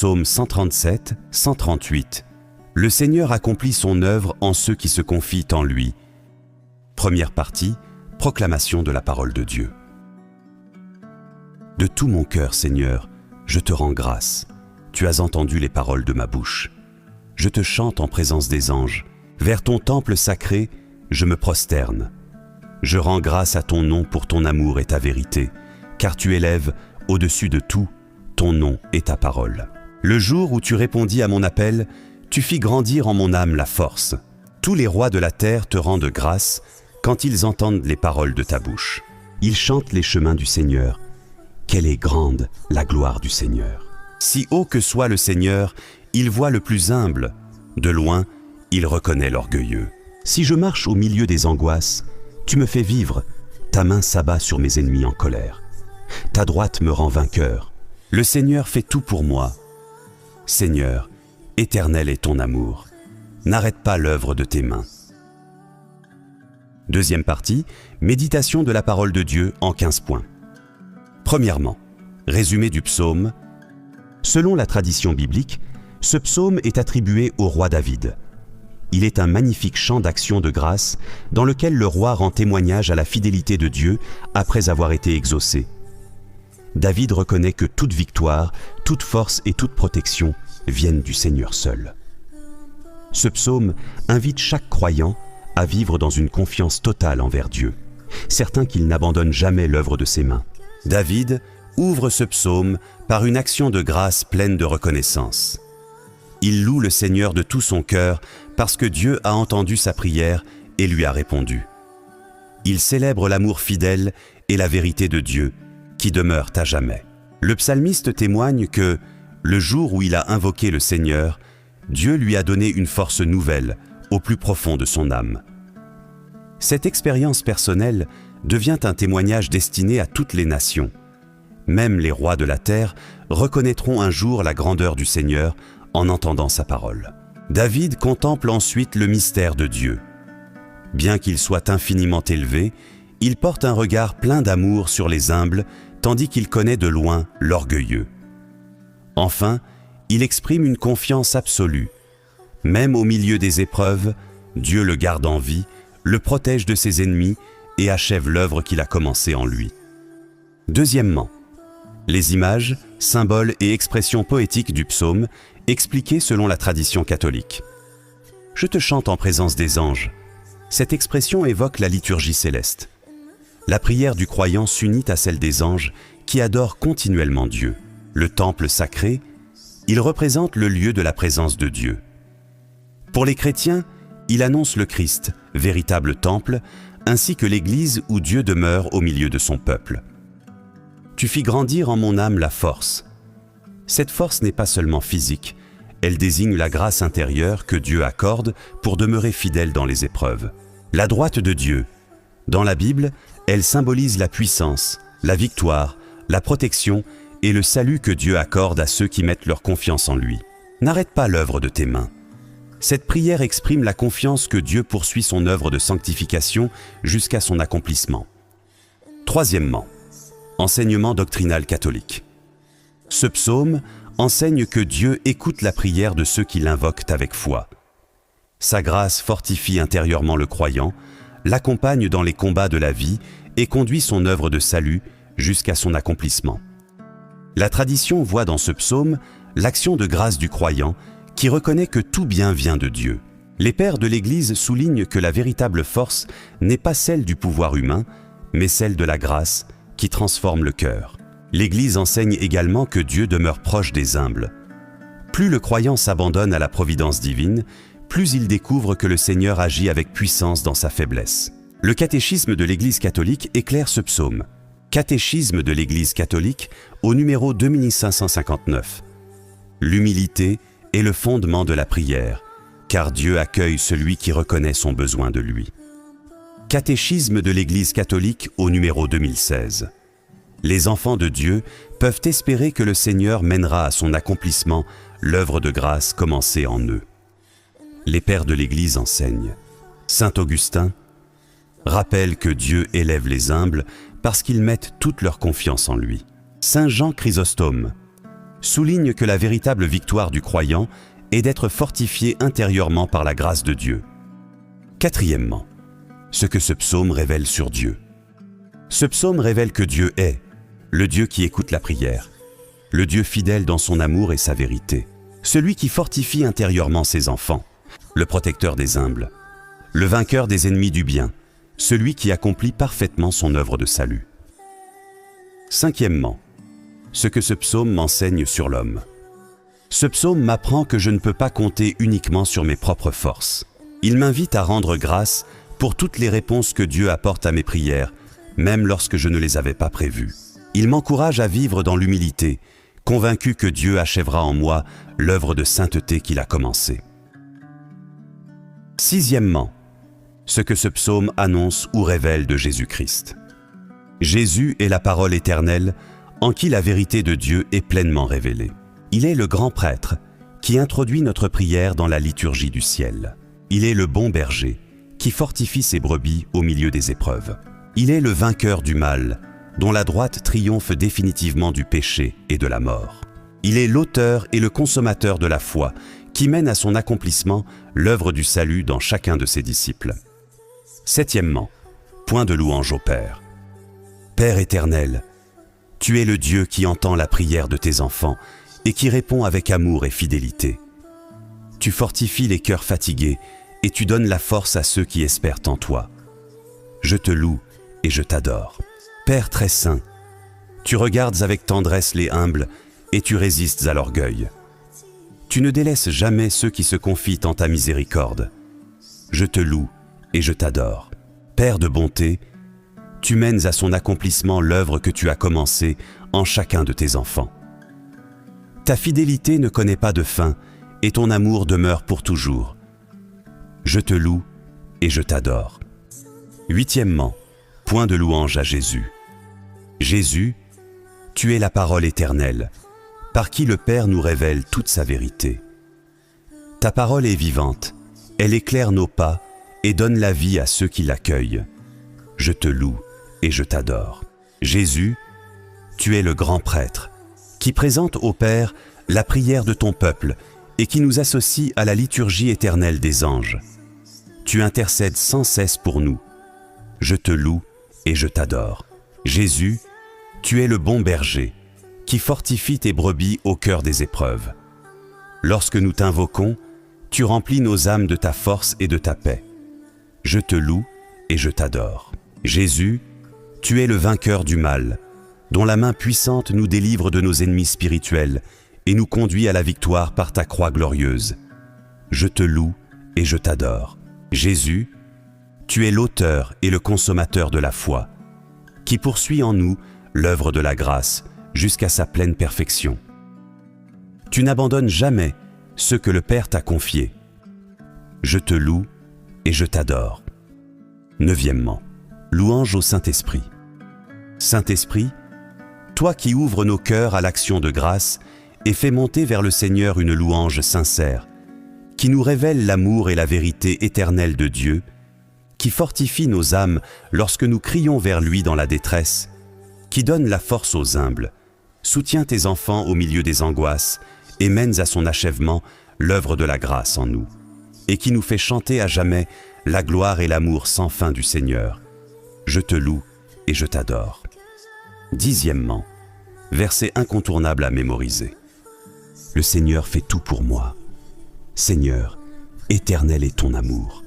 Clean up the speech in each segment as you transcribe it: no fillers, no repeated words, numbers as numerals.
Psaume 137, 138. Le Seigneur accomplit son œuvre en ceux qui se confient en lui. Première partie, proclamation de la parole de Dieu. De tout mon cœur, Seigneur, je te rends grâce. Tu as entendu les paroles de ma bouche. Je te chante en présence des anges. Vers ton temple sacré, je me prosterne. Je rends grâce à ton nom pour ton amour et ta vérité, car tu élèves au-dessus de tout ton nom et ta parole. Le jour où tu répondis à mon appel, tu fis grandir en mon âme la force. Tous les rois de la terre te rendent grâce quand ils entendent les paroles de ta bouche. Ils chantent les chemins du Seigneur. Quelle est grande la gloire du Seigneur! Si haut que soit le Seigneur, il voit le plus humble. De loin, il reconnaît l'orgueilleux. Si je marche au milieu des angoisses, tu me fais vivre. Ta main s'abat sur mes ennemis en colère. Ta droite me rend vainqueur. Le Seigneur fait tout pour moi. Seigneur, éternel est ton amour. N'arrête pas l'œuvre de tes mains. Deuxième partie, méditation de la parole de Dieu en 15 points. Premièrement, résumé du psaume. Selon la tradition biblique, ce psaume est attribué au roi David. Il est un magnifique chant d'action de grâce dans lequel le roi rend témoignage à la fidélité de Dieu après avoir été exaucé. David reconnaît que toute victoire, toute force et toute protection viennent du Seigneur seul. Ce psaume invite chaque croyant à vivre dans une confiance totale envers Dieu, certain qu'il n'abandonne jamais l'œuvre de ses mains. David ouvre ce psaume par une action de grâce pleine de reconnaissance. Il loue le Seigneur de tout son cœur parce que Dieu a entendu sa prière et lui a répondu. Il célèbre l'amour fidèle et la vérité de Dieu qui demeurent à jamais. Le psalmiste témoigne que, le jour où il a invoqué le Seigneur, Dieu lui a donné une force nouvelle au plus profond de son âme. Cette expérience personnelle devient un témoignage destiné à toutes les nations. Même les rois de la terre reconnaîtront un jour la grandeur du Seigneur en entendant sa parole. David contemple ensuite le mystère de Dieu. Bien qu'il soit infiniment élevé, il porte un regard plein d'amour sur les humbles, tandis qu'il connaît de loin l'orgueilleux. Enfin, il exprime une confiance absolue. Même au milieu des épreuves, Dieu le garde en vie, le protège de ses ennemis et achève l'œuvre qu'il a commencée en lui. Deuxièmement, les images, symboles et expressions poétiques du psaume expliquées selon la tradition catholique. Je te chante en présence des anges. Cette expression évoque la liturgie céleste. La prière du croyant s'unit à celle des anges qui adorent continuellement Dieu. Le temple sacré, il représente le lieu de la présence de Dieu. Pour les chrétiens, il annonce le Christ, véritable temple, ainsi que l'Église où Dieu demeure au milieu de son peuple. Tu fis grandir en mon âme la force. Cette force n'est pas seulement physique, elle désigne la grâce intérieure que Dieu accorde pour demeurer fidèle dans les épreuves. La droite de Dieu. Dans la Bible, elle symbolise la puissance, la victoire, la protection et le salut que Dieu accorde à ceux qui mettent leur confiance en lui. N'arrête pas l'œuvre de tes mains. Cette prière exprime la confiance que Dieu poursuit son œuvre de sanctification jusqu'à son accomplissement. Troisièmement, enseignement doctrinal catholique. Ce psaume enseigne que Dieu écoute la prière de ceux qui l'invoquent avec foi. Sa grâce fortifie intérieurement le croyant, l'accompagne dans les combats de la vie et conduit son œuvre de salut jusqu'à son accomplissement. La tradition voit dans ce psaume l'action de grâce du croyant qui reconnaît que tout bien vient de Dieu. Les pères de l'Église soulignent que la véritable force n'est pas celle du pouvoir humain, mais celle de la grâce qui transforme le cœur. L'Église enseigne également que Dieu demeure proche des humbles. Plus le croyant s'abandonne à la providence divine, plus il découvre que le Seigneur agit avec puissance dans sa faiblesse. Le catéchisme de l'Église catholique éclaire ce psaume. Catéchisme de l'Église catholique au numéro 2559. L'humilité est le fondement de la prière, car Dieu accueille celui qui reconnaît son besoin de lui. Catéchisme de l'Église catholique au numéro 2016. Les enfants de Dieu peuvent espérer que le Seigneur mènera à son accomplissement l'œuvre de grâce commencée en eux. Les pères de l'Église enseignent. Saint Augustin rappelle que Dieu élève les humbles parce qu'ils mettent toute leur confiance en lui. Saint Jean Chrysostome. souligne que la véritable victoire du croyant est d'être fortifié intérieurement par la grâce de Dieu. Quatrièmement, ce que ce psaume révèle sur Dieu. Ce psaume révèle que Dieu est le Dieu qui écoute la prière, le Dieu fidèle dans son amour et sa vérité, celui qui fortifie intérieurement ses enfants, le protecteur des humbles, le vainqueur des ennemis du bien, celui qui accomplit parfaitement son œuvre de salut. Cinquièmement, ce que ce psaume m'enseigne sur l'homme. Ce psaume m'apprend que je ne peux pas compter uniquement sur mes propres forces. Il m'invite à rendre grâce pour toutes les réponses que Dieu apporte à mes prières, même lorsque je ne les avais pas prévues. Il m'encourage à vivre dans l'humilité, convaincu que Dieu achèvera en moi l'œuvre de sainteté qu'il a commencée. Sixièmement, ce que ce psaume annonce ou révèle de Jésus-Christ. Jésus est la parole éternelle en qui la vérité de Dieu est pleinement révélée. Il est le grand prêtre qui introduit notre prière dans la liturgie du ciel. Il est le bon berger qui fortifie ses brebis au milieu des épreuves. Il est le vainqueur du mal, dont la droite triomphe définitivement du péché et de la mort. Il est l'auteur et le consommateur de la foi qui mène à son accomplissement l'œuvre du salut dans chacun de ses disciples. Septièmement, point de louange au Père. Père éternel, tu es le Dieu qui entend la prière de tes enfants et qui répond avec amour et fidélité. Tu fortifies les cœurs fatigués et tu donnes la force à ceux qui espèrent en toi. Je te loue et je t'adore. Père très saint, tu regardes avec tendresse les humbles et tu résistes à l'orgueil. Tu ne délaisses jamais ceux qui se confient en ta miséricorde. Je te loue et je t'adore. Père de bonté, tu mènes à son accomplissement l'œuvre que tu as commencée en chacun de tes enfants. Ta fidélité ne connaît pas de fin et ton amour demeure pour toujours. Je te loue et je t'adore. Huitièmement, point de louange à Jésus. Jésus, tu es la parole éternelle, par qui le Père nous révèle toute sa vérité. Ta parole est vivante, elle éclaire nos pas et donne la vie à ceux qui l'accueillent. Je te loue et je t'adore. Jésus, tu es le grand prêtre, qui présente au Père la prière de ton peuple et qui nous associe à la liturgie éternelle des anges. Tu intercèdes sans cesse pour nous. Je te loue et je t'adore. Jésus, tu es le bon berger, qui fortifie tes brebis au cœur des épreuves. Lorsque nous t'invoquons, tu remplis nos âmes de ta force et de ta paix. Je te loue et je t'adore. Jésus, tu es le vainqueur du mal, dont la main puissante nous délivre de nos ennemis spirituels et nous conduit à la victoire par ta croix glorieuse. Je te loue et je t'adore. Jésus, tu es l'auteur et le consommateur de la foi, qui poursuit en nous l'œuvre de la grâce jusqu'à sa pleine perfection. Tu n'abandonnes jamais ce que le Père t'a confié. Je te loue et je t'adore. Neuvièmement, louange au Saint-Esprit. Saint-Esprit, toi qui ouvres nos cœurs à l'action de grâce et fais monter vers le Seigneur une louange sincère, qui nous révèle l'amour et la vérité éternelle de Dieu, qui fortifie nos âmes lorsque nous crions vers lui dans la détresse, qui donne la force aux humbles, soutient tes enfants au milieu des angoisses et mène à son achèvement l'œuvre de la grâce en nous, et qui nous fait chanter à jamais la gloire et l'amour sans fin du Seigneur. Je te loue et je t'adore. Dixièmement, verset incontournable à mémoriser. Le Seigneur fait tout pour moi. Seigneur, éternel est ton amour.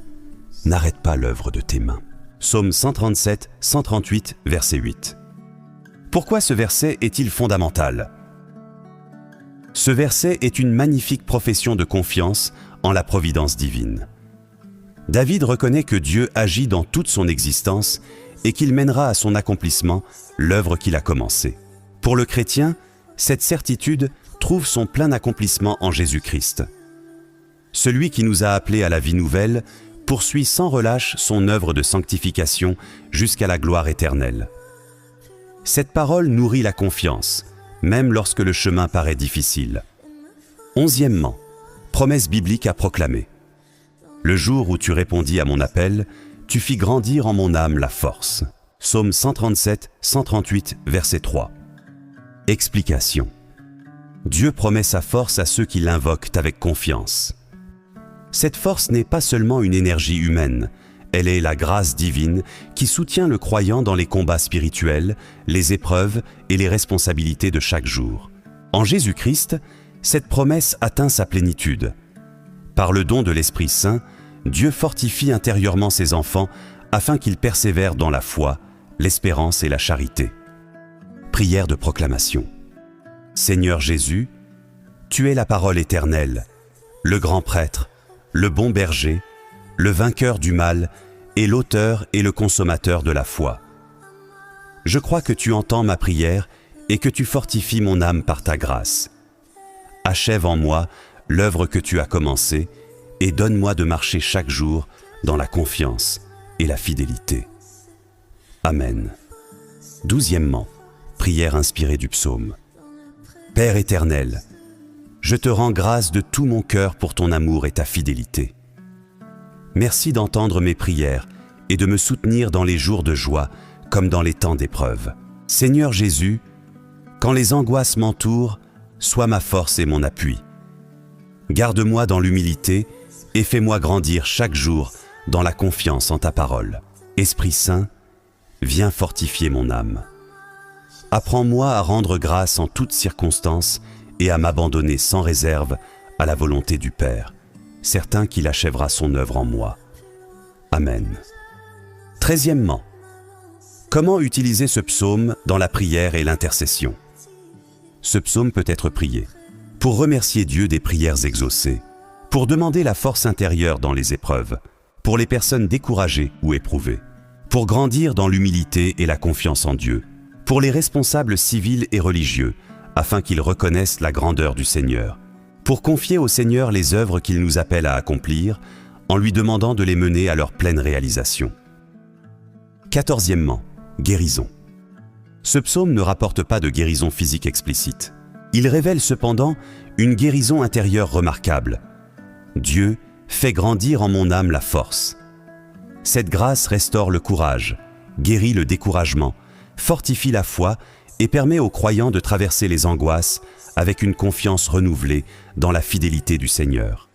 N'arrête pas l'œuvre de tes mains. Psaume 137, 138, verset 8. Pourquoi ce verset est-il fondamental ? Ce verset est une magnifique profession de confiance en la providence divine. David reconnaît que Dieu agit dans toute son existence et qu'il mènera à son accomplissement l'œuvre qu'il a commencée. Pour le chrétien, cette certitude trouve son plein accomplissement en Jésus-Christ. Celui qui nous a appelés à la vie nouvelle poursuit sans relâche son œuvre de sanctification jusqu'à la gloire éternelle. Cette parole nourrit la confiance, même lorsque le chemin paraît difficile. Onzièmement, promesse biblique à proclamer. Le jour où tu répondis à mon appel, tu fis grandir en mon âme la force. Psaume 137, 138, verset 3. Explication. Dieu promet sa force à ceux qui l'invoquent avec confiance. Cette force n'est pas seulement une énergie humaine, elle est la grâce divine qui soutient le croyant dans les combats spirituels, les épreuves et les responsabilités de chaque jour. En Jésus-Christ, cette promesse atteint sa plénitude. Par le don de l'Esprit Saint, Dieu fortifie intérieurement ses enfants afin qu'ils persévèrent dans la foi, l'espérance et la charité. Prière de proclamation. Seigneur Jésus, tu es la parole éternelle, le grand prêtre, le bon berger, le vainqueur du mal et l'auteur et le consommateur de la foi. Je crois que tu entends ma prière et que tu fortifies mon âme par ta grâce. Achève en moi l'œuvre que tu as commencée et donne-moi de marcher chaque jour dans la confiance et la fidélité. Amen. 12e, prière inspirée du psaume. Père éternel, je te rends grâce de tout mon cœur pour ton amour et ta fidélité. Merci d'entendre mes prières et de me soutenir dans les jours de joie comme dans les temps d'épreuve. Seigneur Jésus, quand les angoisses m'entourent, sois ma force et mon appui. Garde-moi dans l'humilité et fais-moi grandir chaque jour dans la confiance en ta parole. Esprit Saint, viens fortifier mon âme. Apprends-moi à rendre grâce en toutes circonstances et à m'abandonner sans réserve à la volonté du Père, certain qu'il achèvera son œuvre en moi. Amen. 13e, comment utiliser ce psaume dans la prière et l'intercession? Ce psaume peut être prié pour remercier Dieu des prières exaucées, pour demander la force intérieure dans les épreuves, pour les personnes découragées ou éprouvées, pour grandir dans l'humilité et la confiance en Dieu, pour les responsables civils et religieux, afin qu'ils reconnaissent la grandeur du Seigneur, pour confier au Seigneur les œuvres qu'il nous appelle à accomplir, en lui demandant de les mener à leur pleine réalisation. 14e, guérison. Ce psaume ne rapporte pas de guérison physique explicite. Il révèle cependant une guérison intérieure remarquable. Dieu fait grandir en mon âme la force. Cette grâce restaure le courage, guérit le découragement, fortifie la foi et permet aux croyants de traverser les angoisses avec une confiance renouvelée dans la fidélité du Seigneur.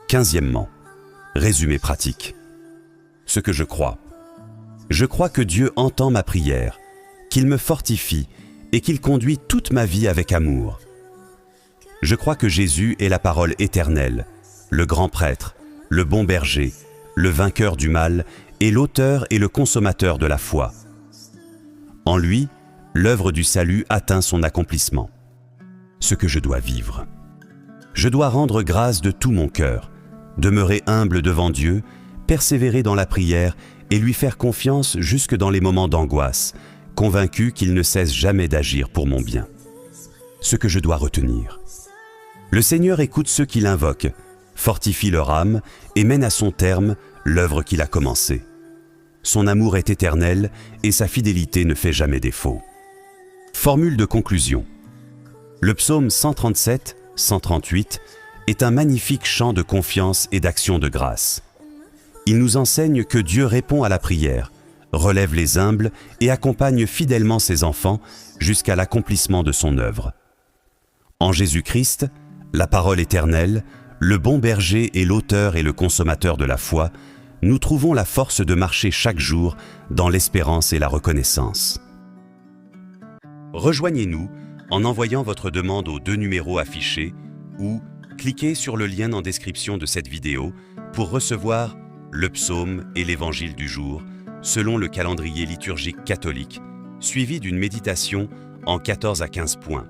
15e, résumé pratique. Ce que je crois. Je crois que Dieu entend ma prière, qu'il me fortifie et qu'il conduit toute ma vie avec amour. Je crois que Jésus est la parole éternelle, le grand prêtre, le bon berger, le vainqueur du mal et l'auteur et le consommateur de la foi. En lui, l'œuvre du salut atteint son accomplissement. Ce que je dois vivre. Je dois rendre grâce de tout mon cœur, demeurer humble devant Dieu, persévérer dans la prière et lui faire confiance jusque dans les moments d'angoisse, convaincu qu'il ne cesse jamais d'agir pour mon bien. Ce que je dois retenir. Le Seigneur écoute ceux qui l'invoquent, fortifie leur âme et mène à son terme l'œuvre qu'il a commencée. Son amour est éternel et sa fidélité ne fait jamais défaut. Formule de conclusion. Le psaume 137, 138 est un magnifique chant de confiance et d'action de grâce. Il nous enseigne que Dieu répond à la prière, relève les humbles et accompagne fidèlement ses enfants jusqu'à l'accomplissement de son œuvre. En Jésus-Christ, la parole éternelle, le bon berger et l'auteur et le consommateur de la foi, nous trouvons la force de marcher chaque jour dans l'espérance et la reconnaissance. Rejoignez-nous en envoyant votre demande aux 2 numéros affichés ou cliquez sur le lien en description de cette vidéo pour recevoir le psaume et l'évangile du jour selon le calendrier liturgique catholique, suivi d'une méditation en 14 à 15 points.